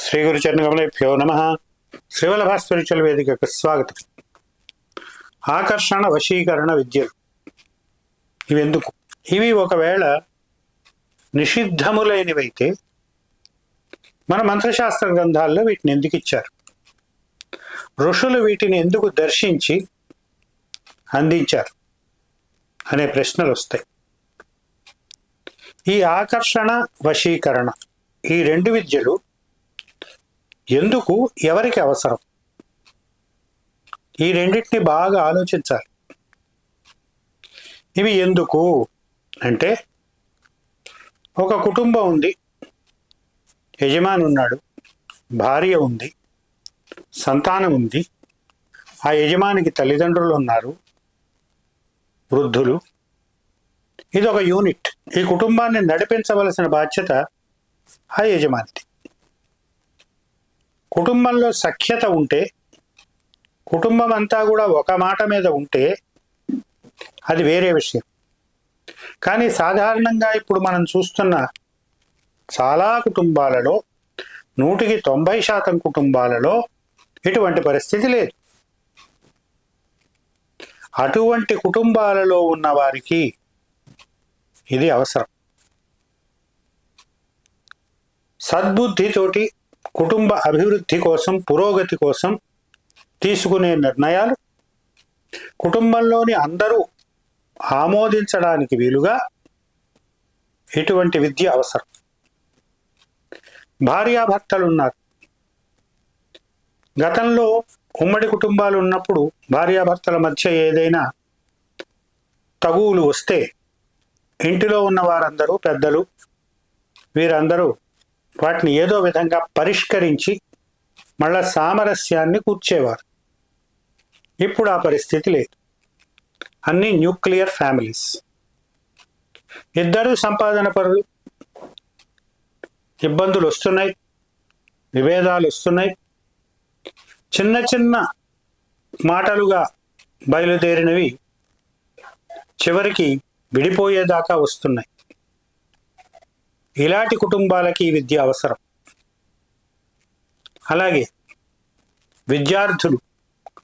శ్రీ గురుచరణకమలేభ్యో నమ. శ్రీవల్లభ స్పిరిచువల్ వేదికకు స్వాగతం. ఆకర్షణ వశీకరణ విద్యలు ఇవెందుకు? ఇవి ఒకవేళ నిషిద్ధములైనవైతే మన మంత్రశాస్త్ర గ్రంథాల్లో వీటిని ఎందుకు ఇచ్చారు? ఋషులు వీటిని ఎందుకు దర్శించి అందించారు అనే ప్రశ్నలు వస్తాయి. ఈ ఆకర్షణ వశీకరణ ఈ రెండు విద్యలు ఎందుకు, ఎవరికి అవసరం? ఈ రెండింటిని బాగా ఆలోచించాలి. ఇవి ఎందుకు అంటే, ఒక కుటుంబం ఉంది, యజమాని ఉన్నాడు, భార్య ఉంది, సంతానం ఉంది. ఆ యజమానికి తల్లిదండ్రులు ఉన్నారు, వృద్ధులు. ఇది ఒక యూనిట్. ఈ కుటుంబాన్ని నడిపించవలసిన బాధ్యత ఆ యజమానిది. కుటుంబంలో సఖ్యత ఉంటే, కుటుంబం అంతా కూడా ఒక మాట మీద ఉంటే అది వేరే విషయం. కానీ సాధారణంగా ఇప్పుడు మనం చూస్తున్న చాలా కుటుంబాలలో 90% కుటుంబాలలో ఇటువంటి పరిస్థితి లేదు. అటువంటి కుటుంబాలలో ఉన్న వారికి ఇది అవసరం. సద్బుద్ధితోటి కుటుంబ అభివృద్ధి కోసం, పురోగతి కోసం తీసుకునే నిర్ణయాలు కుటుంబంలోని అందరూ ఆమోదించడానికి వీలుగా ఇటువంటి విద్య అవసరం. భార్యాభర్తలు ఉన్నారు. గతంలో ఉమ్మడి కుటుంబాలు ఉన్నప్పుడు భార్యాభర్తల మధ్య ఏదైనా తగువులు వస్తే ఇంటిలో ఉన్న వారందరూ, పెద్దలు, వీరందరూ వాటిని ఏదో విధంగా పరిష్కరించి మళ్ళా సామరస్యాన్ని కూర్చేవారు. ఇప్పుడు ఆ పరిస్థితి లేదు. అన్నీ న్యూక్లియర్ ఫ్యామిలీస్. ఇద్దరు సంపాదన పరులు. ఇబ్బందులు వస్తున్నాయి, విభేదాలు వస్తున్నాయి. చిన్న చిన్న మాటలుగా బయలుదేరినవి చివరికి విడిపోయేదాకా వస్తున్నాయి. ఇలాంటి కుటుంబాలకి ఈ విద్య అవసరం. అలాగే విద్యార్థులు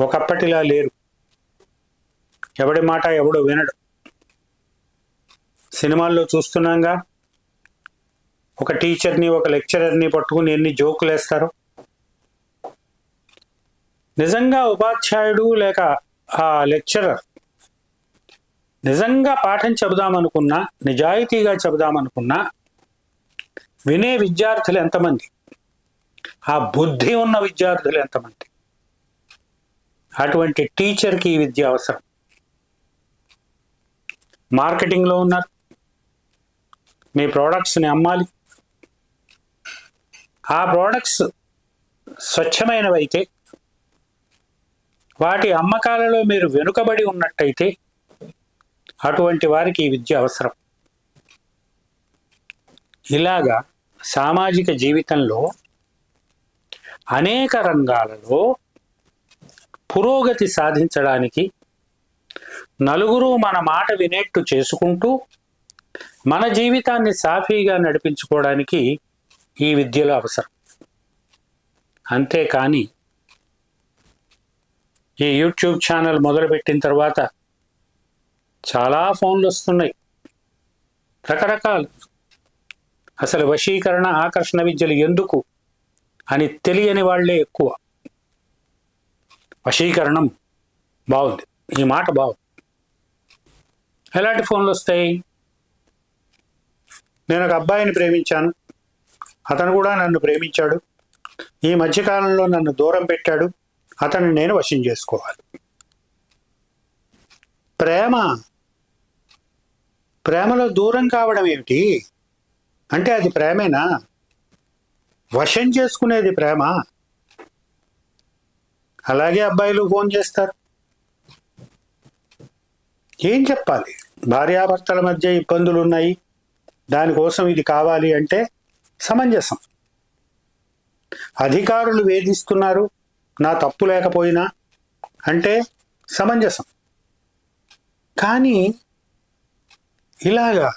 ఒకప్పటిలా లేరు. ఎవడి మాట ఎవడో వినడు. సినిమాల్లో చూస్తున్నాగా, ఒక టీచర్ని, ఒక లెక్చరర్ని పట్టుకుని ఎన్ని జోకులు వేస్తారో. నిజంగా ఉపాధ్యాయుడు లేక ఆ లెక్చరర్ నిజంగా పాఠం చెబుదామనుకున్నా, నిజాయితీగా చెబుదామనుకున్నా వినే విద్యార్థులు ఎంతమంది? ఆ బుద్ధి ఉన్న విద్యార్థులు ఎంతమంది? అటువంటి టీచర్కి ఈ విద్య అవసరం. మార్కెటింగ్లో ఉన్నారు, మీ ప్రోడక్ట్స్ని అమ్మాలి. ఆ ప్రోడక్ట్స్ స్వచ్ఛమైనవైతే, వాటి అమ్మకాలలో మీరు వెనుకబడి ఉన్నట్టయితే అటువంటి వారికి ఈ విద్య అవసరం. ఇలాగా సామాజిక జీవితంలో అనేక రంగాలలో పురోగతి సాధించడానికి, నలుగురు మన మాట వినేట్టు చేసుకుంటూ మన జీవితాన్ని సాఫీగా నడిపించుకోవడానికి ఈ విద్యలో అవసరం. అంతేకాని ఈ యూట్యూబ్ ఛానల్ మొదలుపెట్టిన తర్వాత చాలా ఫోన్లు వస్తున్నాయి, రకరకాలు. అసలు వశీకరణ, ఆకర్షణ విద్యలు ఎందుకు అని తెలియని వాళ్లే ఎక్కువ. వశీకరణం బాగుంది, ఈ మాట బాగుంది. ఎలాంటి ఫోన్లు వస్తాయి? నేను ఒక అబ్బాయిని ప్రేమించాను, అతను కూడా నన్ను ప్రేమించాడు, ఈ మధ్యకాలంలో నన్ను దూరం పెట్టాడు, అతన్ని నేను వశం చేసుకోవాలి. ప్రేమలో దూరం కావడం ఏమిటి? అంటే అది ప్రేమేనా? వశం చేసుకునేది ప్రేమ? అలాగే అబ్బాయిలు ఫోన్ చేస్తారు. ఏం చెప్పాలి? భార్యాభర్తల మధ్య ఇబ్బందులు ఉన్నాయి, దానికోసం ఇది కావాలి అంటే సమంజసం. అధికారులు వేధిస్తున్నారు, నా తప్పు లేకపోయినా అంటే సమంజసం. కానీ ఇలాగా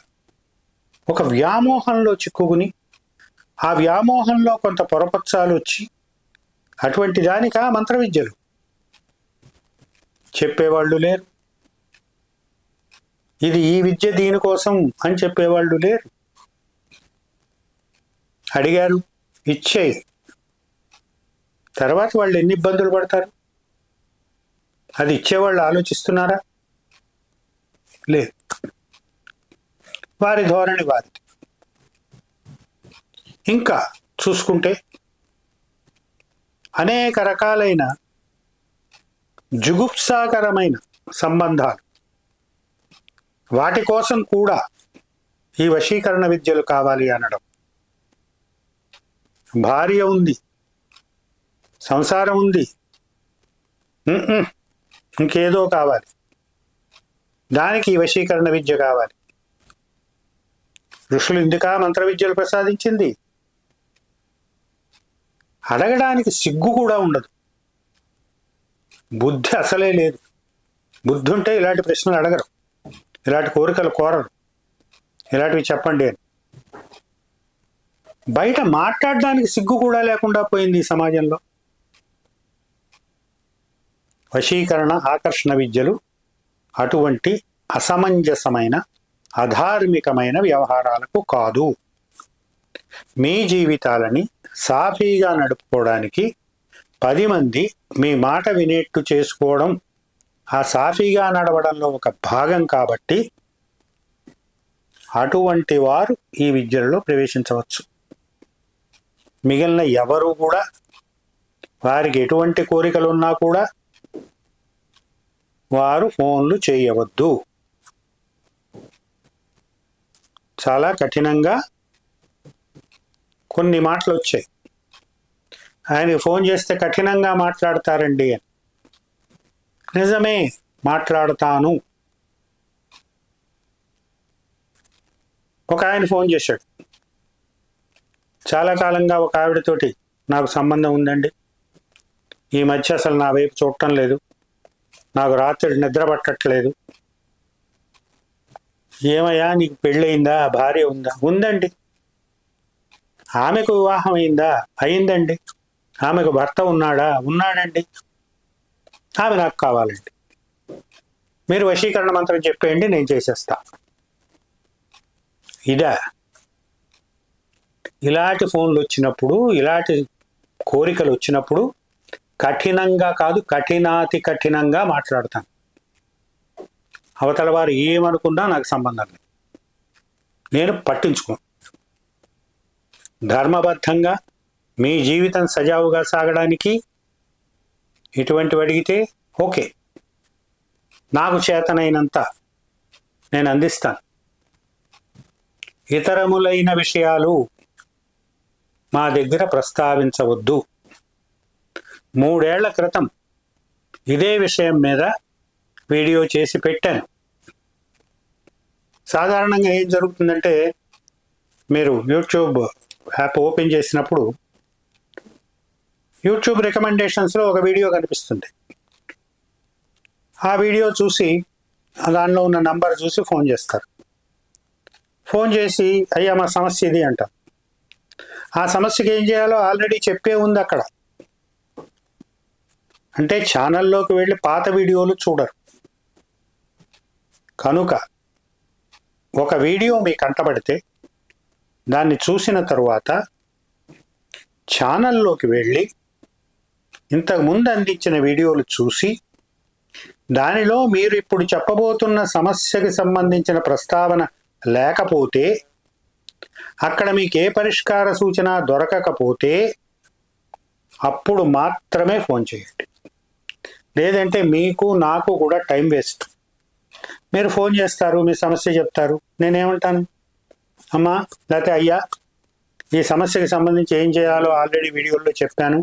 ఒక వ్యామోహంలో చిక్కుకుని ఆ వ్యామోహంలో కొంత పొరపచ్చాలు వచ్చి అటువంటి దానికా మంత్ర విద్యలు చెప్పేవాళ్ళు లేరు. ఇది ఈ విద్య దీనికోసం అని చెప్పేవాళ్ళు లేరు. అడిగారు, ఇచ్చేయి. తర్వాత వాళ్ళు ఎన్ని ఇబ్బందులు పడతారు? అది ఇచ్చేవాళ్ళు ఆలోచిస్తున్నారా? లేదు. వారి ధోరణి వారిది. ఇంకా చూసుకుంటే అనేక రకాలైన జుగుప్సాకరమైన సంబంధాలు, వాటి కోసం కూడా ఈ వశీకరణ విద్యలు కావాలి అనడం. భార్య ఉంది, సంసారం ఉంది, ఇంకేదో కావాలి, దానికి ఈ వశీకరణ విద్య కావాలి. ఋషులు ఇందుకా మంత్ర విద్యలు ప్రసాదించింది. అడగడానికి సిగ్గు కూడా ఉండదు. బుద్ధి అసలే లేదు. బుద్ధి ఉంటే ఇలాంటి ప్రశ్నలు అడగరు, ఇలాంటి కోరికలు కోరరు, ఇలాంటివి చెప్పండి అని. బయట మాట్లాడడానికి సిగ్గు కూడా లేకుండా పోయింది ఈ సమాజంలో. వశీకరణ ఆకర్షణ విద్యలు అటువంటి అసమంజసమైన అధార్మికమైన వ్యవహారాలకు కాదు. మీ జీవితాలని సాఫీగా నడుపుకోవడానికి 10 మంది మీ మాట వినేట్టు చేసుకోవడం ఆ సాఫీగా నడవడంలో ఒక భాగం కాబట్టి అటువంటి వారు ఈ విద్యలలో ప్రవేశించవచ్చు. మిగిలిన ఎవరు కూడా, వారికి ఎటువంటి కోరికలు ఉన్నా కూడా వారు ఫోన్లు చేయవద్దు. చాలా కఠినంగా కొన్ని మాటలు వచ్చాయి. ఆయనకి ఫోన్ చేస్తే కఠినంగా మాట్లాడతారండి అని. నిజమే, మాట్లాడతాను. ఒక ఆయన ఫోన్ చేశాడు. చాలా కాలంగా ఒక ఆవిడతోటి నాకు సంబంధం ఉందండి, ఈ మధ్య అసలు నా వైపు చూడటం లేదు, నాకు రాత్రి నిద్ర పట్టట్లేదు. ఏమయ్యా, నీకు పెళ్ళయిందా, భార్య ఉందా? ఉందండి. ఆమెకు వివాహం అయిందా? అయిందండి. ఆమెకు భర్త ఉన్నాడా? ఉన్నాడండి. ఆమె నాకు కావాలండి. మీరు వశీకరణ మంత్రం చెప్పేయండి, నేను చేసేస్తా. ఇదా? ఇలాంటి ఫోన్లు వచ్చినప్పుడు, ఇలాంటి కోరికలు వచ్చినప్పుడు కఠినంగా కాదు, కఠినాతి కఠినంగా మాట్లాడతాను. అవతల వారు ఏమనుకున్నా నాకు సంబంధం లేదు, నేను పట్టించుకోను. ధర్మబద్ధంగా మీ జీవితం సజావుగా సాగడానికి ఇటువంటివి అడిగితే ఓకే, నాకు చేతనైనంత నేను అందిస్తాను. ఇతరములైన విషయాలు మా దగ్గర ప్రస్తావించవద్దు. 3 ఏళ్ల క్రితం ఇదే విషయం మీద వీడియో చేసి పెట్టాను. సాధారణంగా ఏం జరుగుతుందంటే, మీరు యూట్యూబ్ యాప్ ఓపెన్ చేసినప్పుడు యూట్యూబ్ రికమెండేషన్స్లో ఒక వీడియో కనిపిస్తుంది. ఆ వీడియో చూసి దానిలో ఉన్న నంబర్ చూసి ఫోన్ చేస్తారు. ఫోన్ చేసి, అయ్యా మా సమస్య ఇది అంటారు. ఆ సమస్యకి ఏం చేయాలో ఆల్రెడీ చెప్పే ఉంది అక్కడ. అంటే ఛానల్లోకి వెళ్ళి పాత వీడియోలు చూడరు. కనుక ఒక వీడియో మీ కంటపడితే దాన్ని చూసిన తరువాత ఛానల్లోకి వెళ్ళి ఇంతకుముందు అందించిన వీడియోలు చూసి దానిలో మీరు ఇప్పుడు చెప్పబోతున్న సమస్యకి సంబంధించిన ప్రస్తావన లేకపోతే, అక్కడ మీకు ఏ పరిష్కార సూచన దొరకకపోతే అప్పుడు మాత్రమే ఫోన్ చేయండి. లేదంటే మీకు నాకు కూడా టైం వేస్ట్. మీరు ఫోన్ చేస్తారు, మీ సమస్య చెప్తారు, నేనేమంటాను, అమ్మా లేకపోతే అయ్యా ఈ సమస్యకి సంబంధించి ఏం చేయాలో ఆల్రెడీ వీడియోల్లో చెప్పాను,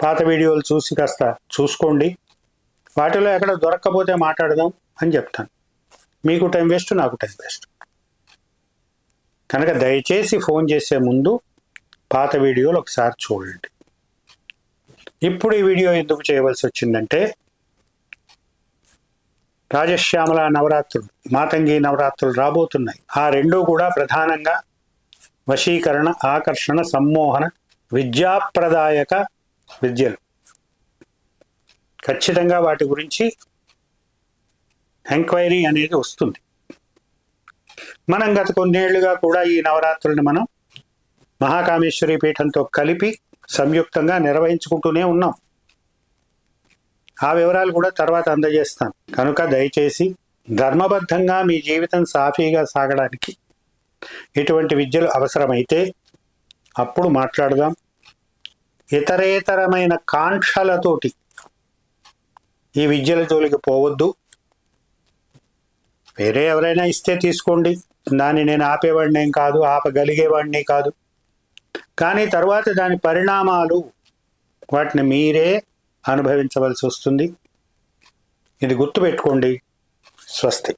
పాత వీడియోలు చూసి కాస్త చూసుకోండి, వాటిలో ఎక్కడ దొరక్కపోతే మాట్లాడదాం అని చెప్తాను. మీకు టైం వేస్ట్, నాకు టైం వేస్ట్. కనుక దయచేసి ఫోన్ చేసే ముందు పాత వీడియోలు ఒకసారి చూడండి. ఇప్పుడు ఈ వీడియో ఎందుకు చేయవలసి వచ్చిందంటే, రాజశ్యామల నవరాత్రులు, మాతంగి నవరాత్రులు రాబోతున్నాయి. ఆ రెండూ కూడా ప్రధానంగా వశీకరణ, ఆకర్షణ, సమ్మోహన, విద్యాప్రదాయక విద్యలు. ఖచ్చితంగా వాటి గురించి ఎంక్వైరీ అనేది వస్తుంది. మనం గత కొన్నేళ్లుగా కూడా ఈ నవరాత్రుల్ని మనం మహాకామేశ్వరి పీఠంతో కలిపి సంయుక్తంగా నిర్వహించుకుంటూనే ఉన్నాం. ఆ వివరాలు కూడా తర్వాత అందజేస్తాను. కనుక దయచేసి ధర్మబద్ధంగా మీ జీవితం సాఫీగా సాగడానికి ఇటువంటి విద్యలు అవసరమైతే అప్పుడు మాట్లాడదాం. ఇతరేతరమైన కాంక్షలతోటి ఈ విద్యల జోలికి పోవద్దు. వేరే ఎవరైనా ఇస్తే తీసుకోండి, దాన్ని నేను ఆపేవాడిని ఏం కాదు, ఆపగలిగేవాడిని కాదు. కానీ తర్వాత దాని పరిణామాలు వాటిని మీరే అనుభవించవలసి వస్తుంది. ఇది గుర్తుపెట్టుకోండి. స్వస్తి.